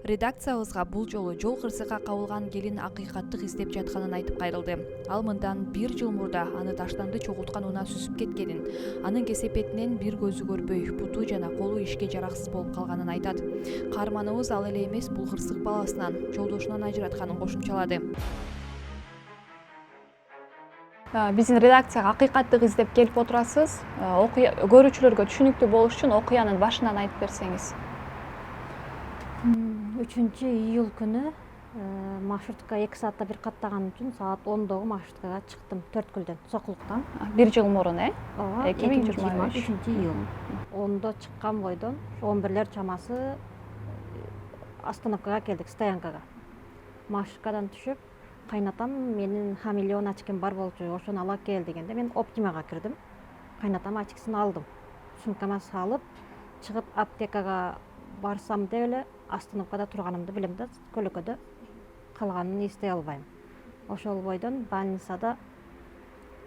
Редакциябызга бул жолу жол кырсыкка кабылган келин акыйкаттык издеп жатканын айтып кайрылды. Ал мындан 1 жыл мурда аны таштанды чогулткан унаа сүзүп кеткенин, анын кесепетинен бир көзү көрбөй, буту жана колу ишке жараксыз болуп калганын айтат. Каарманыбыз ал эле эмес, бул кырсык баласынан, жолдошунан ажыратканын кошумчалады. Биздин редакцияга акыйкаттык издеп келип отурасыз. Көрүүчүлөргө түшүнүктүү болуш үчүн окуянын башынан айтып берсеңиз. 3-июль күнү маршрутка 2 саатта бир каттаган үчүн саат 10догу маршруткага чыктым Төрткүлдөн, Сокулуктан. 1 жыл мурун, 2023 3-июль. 10до чыккан бойдон 11лер чамасы остановкага келдик, стоянкага. Маршруткадан түшүп, кайнатам менин хамелеон очким бар болчу, ошону ала кел дегенде мен Оптимага кирдим. Кайнатам очкисин алдым. Сумкама салып, чыгып аптекага барсам деп эле остановкада турганымды билем да, көлөкөдө калганын эстей албайм. Ошол бойдон больницада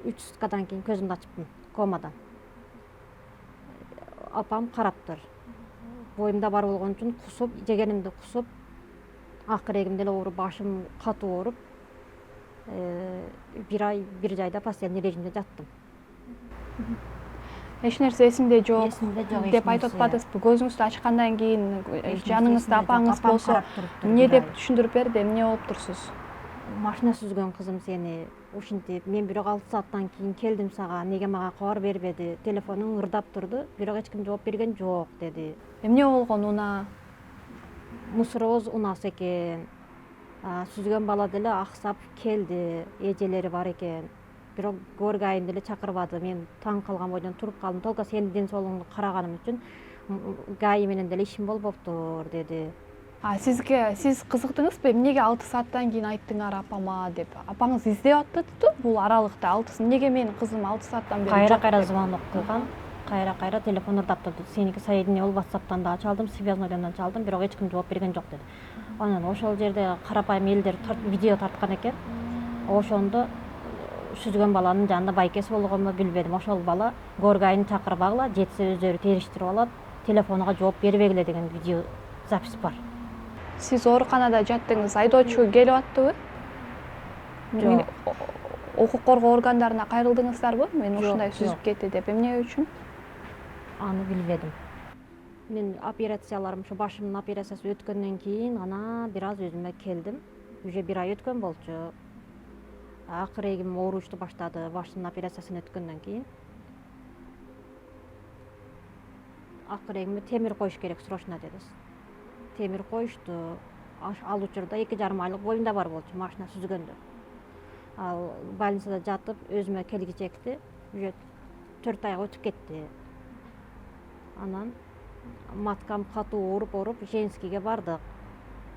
3 суткадан кийин көзүмдү ачыптым, комадан. Апам караптыр. Боюмда бар болгон үчүн кусуп, жегенимди кусуп, акырегим деле ооруп, башым катуу ооруп, 1 ай бир жайда постоянный режимде жаттым. Эч нерсе эсимде жок Эсимде деп айтып атпадыңызбы? Көзүңүздү ачкандан кийин жаныңызда апаңыз болсо эмне деп түшүндүрүп берди? Эмне болуп турсуз? Машина сүзгөн кызым сени ушинтип, мен бирок 6 сааттан кийин келдим сага, неге мага кабар бербеди? Телефонуң ырдап турду, бирок эч ким жооп берген жок деди. Эмне болгон унаа? Мусороз унаасы экен. Сүзгөн бала деле аксап келди, эжелери бар экен. Бирок көргайын деле чакырбады. Мен таң калган бойдон туруп калдым. Толука сенин ден соолугуңду караганым үчүн ГАИ менен деле ишим болбоптур деди. Сиз кызыктыңызбы? Эмнеге 6 сааттан кийин айттыңар апама деп? Апаңыз издеп атпадыбы бул аралыкта? Неге менин кызым 6 сааттан бери кайра звонок кылган, кайра телефон ырдап турду. Сеники соединение болуп, WhatsApp'тан да чалдым, связныйдан да чалдым, бирок эч ким жооп берген жок деди. Анан ошол жерде карапайым элдер видео тарткан экен. Ошондо сүзгөн баланын жанында байкеси болгонбу билбедим. Ошол бала горгайын чакырбагыла, жетсе өздөрү териштирип алат, телефонуга жооп бербегиле деген видео запись бар. Сиз ооруканада жаттыңыз, айдоочу келип аттыбы? Жок. Укук коргоо органдарына кайрылдыңыздарбы? Мен ушундай сүзүп кетти деп. Эмне үчүн? Аны билбедим. Мен операцияларым, ушу башымдын операциясы өткөндөн кийин ана бир аз өзүмө келдим. Уже 1 ай өткөн болчу. Акырегим ооручту баштады, башымдын операциясын өткөндөн кийин. Акырегим темир коюш керек, срочно деди. Темир коюшту. Ал учурда 2,5 айлык боюмда бар болчу, машина сүзгөндө. Ал больницада жатып, өзүмө келги чекти. Уже 4 айга өтүп кетти. Анан маткам катуу ооруп, Женскийге бардык.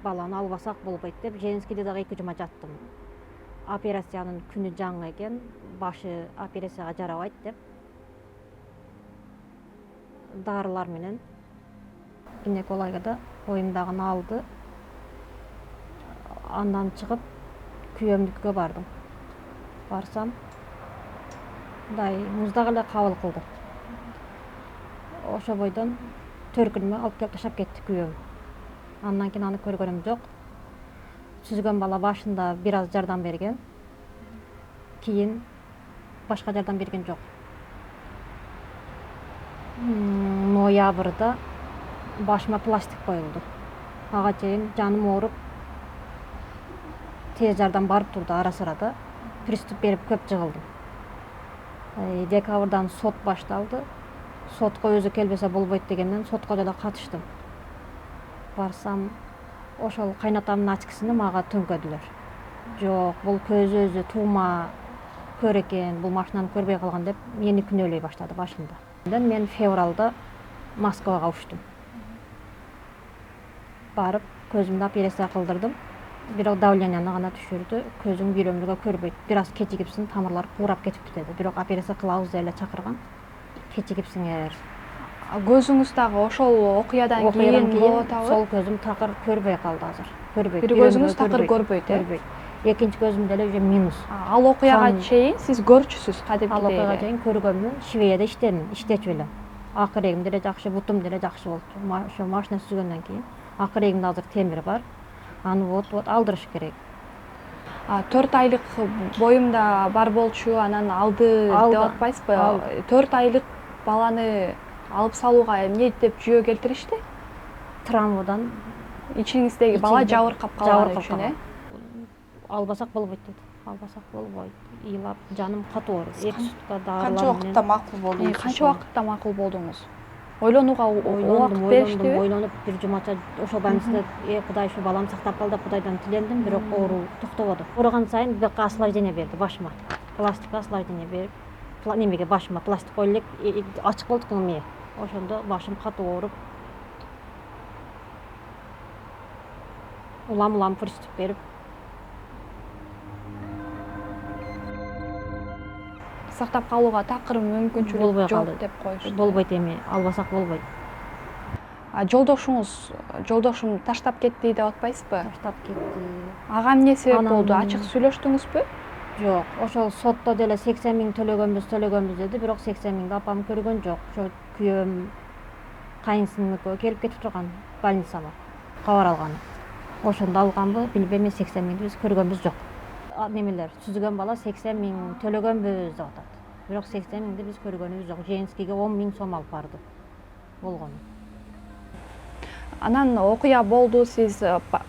Баланы албасак болбойт деп, Женскийде дагы 2 жума жаттым. Операциянын күнү жаңы экен, башы операцияга жарабайт деп. Дарылар менен гинекологда боюмдагыны алды. Андан чыгып күйөөмдүккө бардым. Барсам, мындай муздак эле кабыл кылды. Ошо бойдон төркүнүмө алып келип таштап кетти күйөөм. Андан кийин аны көргөнүм жок. Сүзгөн бала башында бир аз жардам берген. Кийин башка жардам берген жок. Ноябрда башыма пластик коюлду. Ага чейин жаным ооруп, тез жардам барып турду ара-сырада. Приступ берип көп жыгылдым. Декабрдан сот башталды. Сотко өзү келбесе болбойт дегенден сотко деле катыштым. Барсам, ошол кайнатамдын очкисин мага төңкөдүлөр. Жок, бул көз өзү туума көр экен, бул машинаны көрбөй калган деп мени күнөөлөй баштады башында. Мен февралда Москвага учтум. Барып, көзүмдү операция кылдырдым. Бирок давленияны гана түшүрдү, көзүң бир өмүргө көрбөйт. Бир аз кечигипсиң, тамырлар куурап кетиптир деди. Бирок операция кылабыз деп эле чакырган. Кечигипсиңер. Көзүңүз дагы ошол окуядан кийин болуп атабы? Сол көзүм такыр көрбөй калды азыр. Көрбөйт. Бир көзүңүз такыр көрбөйт, көрбөйт. Экинчи көзүм деле уже минус. Ал окуяга чейин сиз көрчүсүз кадимкидей? Ал окуяга чейин көргөнмүн, Швейяда иштедим, иштечү элем. Акырегим деле жакшы, бутум деле жакшы болчу. Ошо машина сүзгөндөн кийин акырегинде азыр темир бар, аны вот алдырыш керек. 4 айлык боюмда бар болчу, анан алды Алды. деп атпайсызбы? Алды. 4 айлык баланы алып салууга эмне деп жүйө келтиришти? Травмадан Ичиңиздеги бала ичинде жабыркап калган жабыркап үчүн, калган. Албасак болбойт деди. Албасак болбойт. Ыйлап, жаным катуу ооруп. 2 сутка Канча дарылар убакытта макул болдуңуз? Канча убакытта макул болдуңуз? Ойлонууга ойлондум, убакыт бериштиби? ойлонуп, бир жумача ошол больницада Кудай ушу баламды сактап кал деп Кудайдан тилендим, бирок ооруу токтободу. Ооруган сайын бияка осложнение берди башыма. Пластик осложнение берип, немеге башыма пластик коюп элек ачык болду экен эмне. Ошондо башым катуу ооруп, улам приступ берип, Сактап калууга такыр болбой мүмкүнчүлүк жок калды. деп коюшту. Болбойт эми, албасак болбойт. Жолдошум таштап кетти деп атпайсызбы? Таштап кетти. Ага эмне себеп Анан- болду? Ачык сүйлөштүңүзбү? Жок, ошол сотто деле 80 миң төлөгөнбүз деди, бирок 80 миңди апам көргөн жок. Ошо күйөөм, кайынсиңим экөө келип кетип турган больницама кабар алганы. Ошондо алганбы, билбейм, 80 миңди биз көргөнбүз жок. Немелер түзүгөн бала 80 миң төлөгөнбүз деп атат. Бирок 80 миңди биз көргөнүбүз жок. Женскийге 10 миң сом алып барды. Болгону. Анан окуя болду, сиз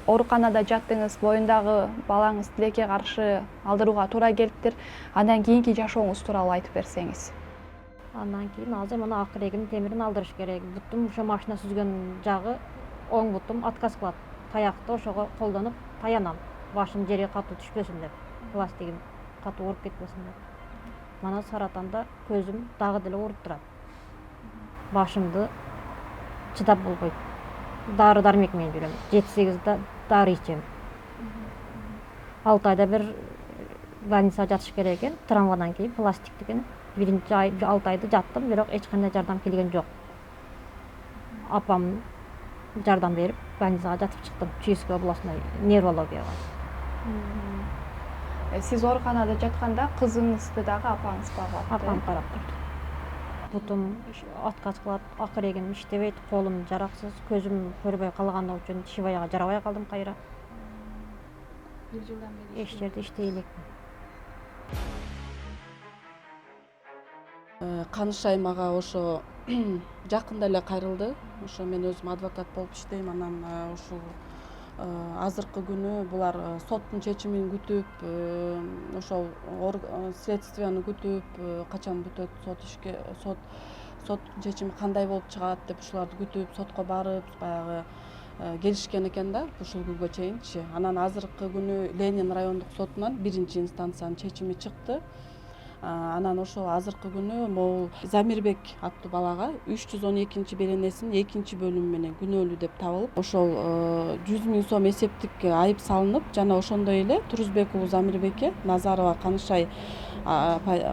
ооруканада жаттыңыз, боюндагы балаңыз тилекке каршы алдырууга туура келиптир. Андан кийинки жашооңуз тууралуу айтып берсеңиз. Андан кийин азыр мына акырегин темирин алдырыш керек. Бутум ошо машина сүзгөн жагы оң бутум отказ кылат. Таякты ошого колдонуп таянам. Башым жерге катуу түшпөсүн деп, пластигим катуу ооруп кетпесин деп. Мана саратанда көзүм дагы деле ооруп турат. Башымды чыдап болбойт. Дары дармек менен жүрөм. 7-8 дары ичем. 6 айда бир больницага жатыш керек экен. Травмадан кийин пластик экен. Биринчи 6 айды жаттым, бирок эч кандай жардам келген жок. Апам жардам берип, больницага жатып чыктым. Чуйский областной неврологияга. Сиз ооруканада жатканда кызыңызды дагы апаңыз багып атты. Апам карап турду. Бутум отказ кылат, акырегим иштебейт, колум жараксыз, көзүм көрбөй калганы үчүн Шиваяга жарабай калдым кайра. Бир жылдан бери Эч жерде иштей элекмин. Канышай мага ошо жакында эле кайрылды. Ошо мен өзүм адвокат болуп иштейм. Анан ушул азыркы күнү булар соттун чечимин күтүп, ошол следствияны күтүп, качан бүтөт сот чечими кандай болуп чыгат деп ушуларды күтүп, сотко барып, баягы келишкен экен да ушул күнгө чейинчи. Анан азыркы күнү Ленин райондук сотунан 1-инстанциянын чечими чыкты. Анан ошол азыркы күнү могул Замирбек аттуу балага 312 беренесинин 2-бөлүмү менен күнөөлүү деп табылып, ошол 100 миң сом эсептик айып салынып, жана ошондой эле Турузбек уулу Замирбекке Назарова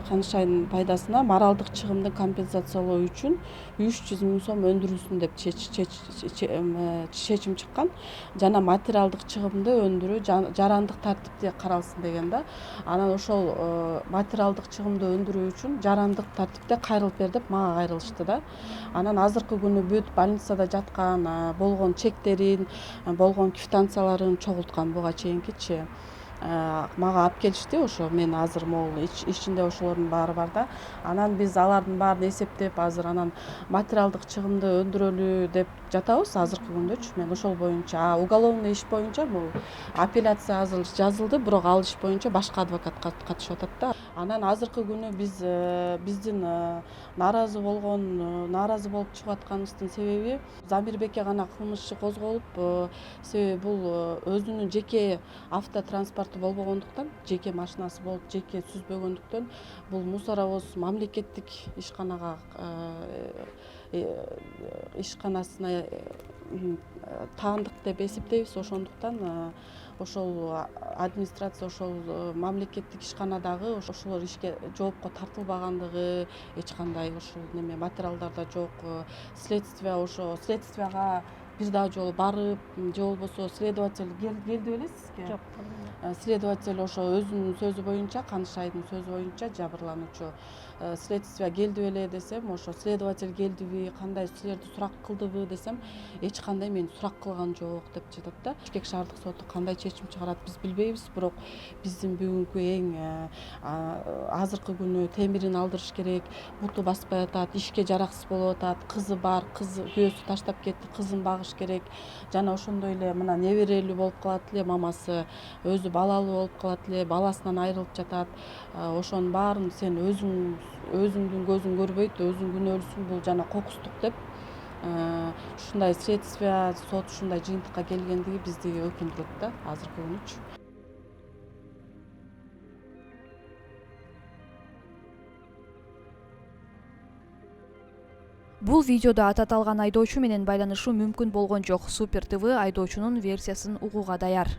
Канышайдын пайдасына моралдык чыгымды компенсациялоо үчүн 300 миң сом өндүрүлсүн деп чечим чыккан. Жана материалдык чыгымды өндүрүү жарандык тартипте каралсын деген да. Анан ошол материалдык чыгымды өндүрүү үчүн жарандык тартипте кайрылып бер деп мага кайрылышты да. Анан азыркы күнү бүт больницада жаткан болгон чектерин, болгон квитанцияларын чогулткан буга чейинкичи. Мага алып келишти, ошо мен азыр могул ичинде ошолордун баары бар да. Анан биз алардын баарын эсептеп, азыр анан материалдык чыгымды өндүрөлү деп жатабыз азыркы күндөчү. Мен ошол боюнча, уголовный иш боюнча бул апелляция азыр жазылды, бирок ал иш боюнча башка адвокат катышып атат да. Анан азыркы күнү биздин нааразы болуп чыгып атканыбыздын себеби Замирбекке гана кылмыш иши козголуп, себеби бул өзүнүн жеке автотранспорту болбогондуктан, жеке машинасы болуп, жеке сүзбөгөндүктөн бул мусоровоз мамлекеттик ишканасына таандык деп эсептейбиз. Ошондуктан ошол администрация, ошол мамлекеттик ишканадагы ошолор ишке жоопко тартылбагандыгы, эч кандай ошол материалдарда жок. Следствияга бир дагы жолу барып, же болбосо следователь келди белесизби? Жок. Следователь ошо өзүнүн сөзү боюнча, Канышайдын сөзү боюнча жабырлануучу следствие келди беле десем, ошо следователь келдиби, кандай силерди сурак кылдыбы десем, эч кандай мени сурак кылган жок деп жатат да. Бишкек шаардык соту кандай чечим чыгарат биз билбейбиз, бирок биздин бүгүнкү эң азыркы күнү темирин алдырыш керек, буту баспай атат, ишке жараксыз болуп атат, кызы бар, күйөөсү таштап кетти, кызын багыш керек. Жана ошондой эле мына неберелүү болуп калат эле мамасы, өзү балалуу болуп калат эле, баласынан айрылып жатат. Ошонун баарын сен өзүңдүн көзүң көрбөйт, өзүң күнөөлүүсүң, бул жана кокустук деп ушундай следствие сот ушундай жыйынтыкка келгендиги бизди өкүндүрөт да азыркы күнүчү. Бул видеодо аты аталган айдоочу менен байланышуу мүмкүн болгон жок. Супер ТВ айдоочунун версиясын угууга даяр.